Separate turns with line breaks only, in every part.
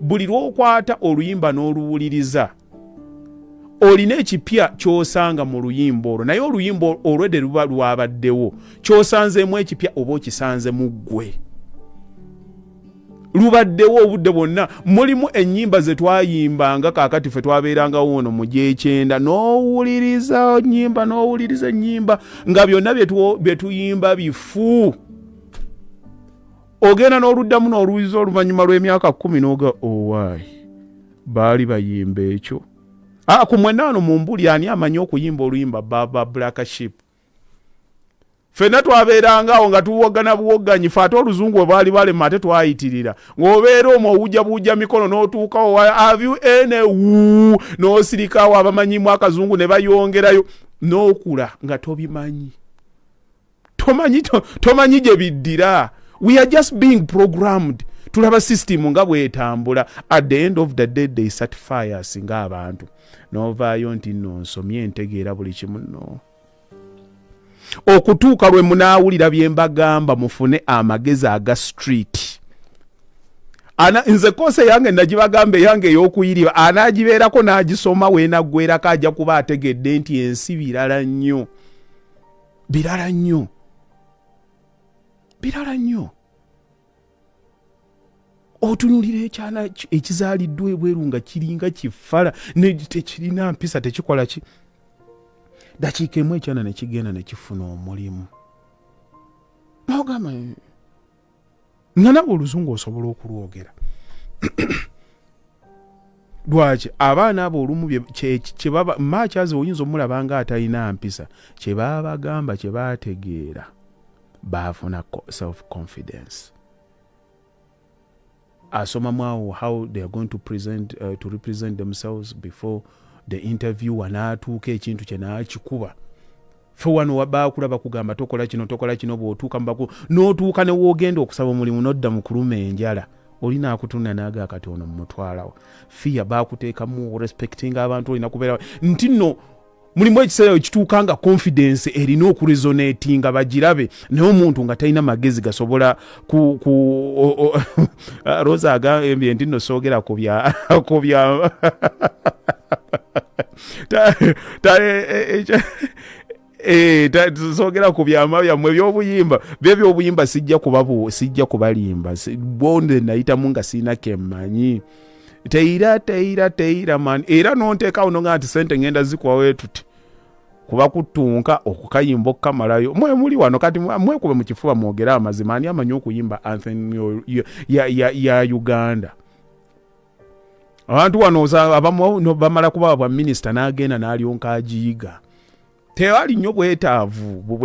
buli lw'okwata oluyimba n'oluwuliriza olina ekipya ky'osanga mu luyimba olwo, naye oluyimba olwedde luba lwabaddewo ky'osanzeemu ekipya oba okisanze mu ggwe. Lubaddewo obudde bwonna. Mulimu ennyimba ze twayimbanga kaakati ffe twabeerangawo ono mu gy'ekyenda n'owuliriza ennyimba nga byonna bye tuyimba bifu. Ogenda n'oluddamu n'oluwuliza oluvannyuma lw'emyaka 10 n'oga owaayi baali bayimba ekyo. Ku mwenna wano mu mbuli ani amanyi okuyimba oluyimba Baba Black Sheep? Ffenna twabeerangawo nga tuwogana buwogganyi fe ate oluzungu bwe baali balema ate twayitirira. Ng'obeera omwo owujja mikono n'otuukawo have you any wuu n'osirikawo abamanyimu akazungu ne bayongerayo n'okula nga tobimanyi. Tomanyi gye biddira. We are just being programmed. Tulaba system nga bwetambula. At the end of the day they certify us ng'abantu. Novaayo nti nno nsomye entegeera buli kimu nno. Okutuuka lwe munaawulira bye mbagamba mufune amagezi aga street. Nze kose yange nagibagambe yange ey'okuyiriba anaagibeerako n'agisoma weenaggwerako ajja kuba ategedde nti ensi birala nnyo. Otunulira ekyana ekizaaliddwa ebweru nga kiringa kifala tekirina mpisa tekikola ki. Dakiika emu ekyana ne kigenda ne kifuna omulimu. N'ogamba nga nawe oluzungu osobola okulwogera. Lwaki abaana abo olumu kye baba maakyazi oyinza omulaba nga atalina mpisa kye baba bagamba kye baategeera baafuna self confidence. Asomamu how they are going to represent themselves before the interview anaatuuka ekintu kye naakikuba. Fe wano baakulaba kugamba tokola kino bw'otuuka n'otuuka ne woogenda okusaba omulimu n'odda mu kuluma enjala olina akutunda naaga akatono mumutwalawo. Fiya baakuteekamu respecting abantu olina kubeera nti nno mulimu ekiseera ekituuka nga confidence erina okuresonatinga bagirabe naye omuntu nga talina magezi gasobola Rosa agambye nti nno soogera ku bya soogera ku byama byammwe by'obuyimba sijja kubalimba bonde nayitamu nga siina kemmanyi. Teira man era nonteekawo nonga nti sente ngenda zikwawo tuti kuba kutunka okukayimba okukamalayo mwe muli wano kati mwekube mu kifuba mwogera amazima ani amanyi okuyimba anthem ya Uganda. Abantu wano abamu bamala kuba bwa minisita n'agenda n'alyonka agiyiga. Tewali nnyo bwetaavu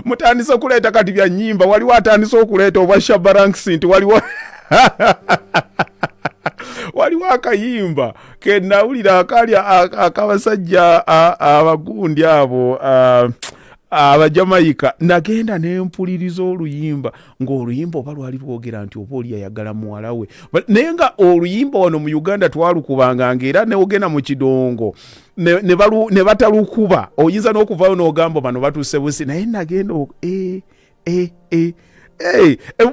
mutandise okuleeta kati bya nnyimba waliwo atandise okuleeta obwa Shabaranks nti waliwo akayimba ke nawulira akali akabasajja abagundi abo Abajamaika nagenda nempuliriza oluyimba ng'oluyimba oba lwali lwogera nti oba oli yayagala muwala we naye nga oluyimba wano mu Uganda twalukubanga ng'era ne ogenda mu kidongo ne batalukuba oyinza n'okuvaayo n'ogamba bano batuuse busi naye nagenda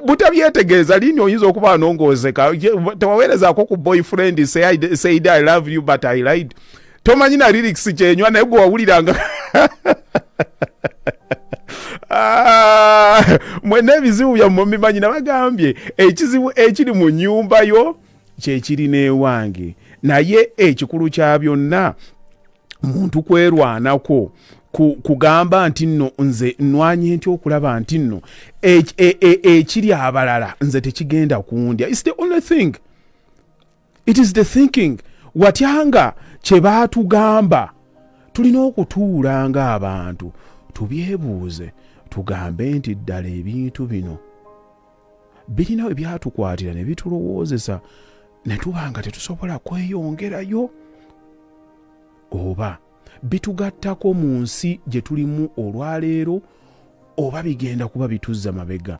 butabyetegeeza lini oyinza okuba nongozeka tewaweerezaako ku boyfriend said I love you but I lied tomanyi na lyrics kyenywa naye gwe wawuliranga mwene ebizibu byammwe mubimanyi nabagambye ekizibu ekiri mu nnyumba yo kyekiri n'ewange naye ekikulu kya byonna muntu kwerwanako kugamba nti nno nze nwanye nti okulaba nti nno ekiri abalala nze tekigenda kundya. It's the only thing. It is the thinking. Watyanga kye baatugamba tulina okutuula ng'abantu tubyebuuze tugambe nti ddala ebintu bino birina we byatukwatira ne bitulowoozesa ne tuba nga tetusobola kweyongerayo oba bitugattako mu nsi gye tulimu olwaleero oba bigenda kuba bituzza mabega.